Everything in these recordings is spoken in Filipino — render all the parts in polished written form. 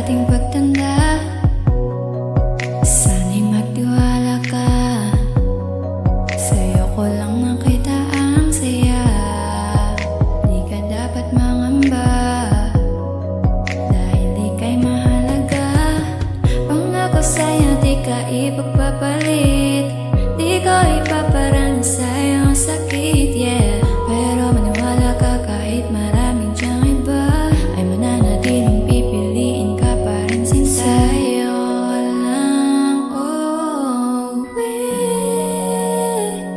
ating pagtanda, sana'y magtiwala ka. Sa'yo ko lang nakita ang saya. Di ka dapat mangamba, dahil ika'y mahalaga. Pangako sa'yo di ka ipagpapalit, di ko ipaparaan sa'yo ang sakit, yeah. Pero maniwala ka kahit maraming diyang iba, ay mananatiling pipiliin ka pa rin sinta. Sa'yo lang uuwi,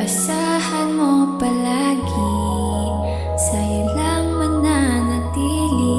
asahan mo palagi, sa'yo lang mananatili.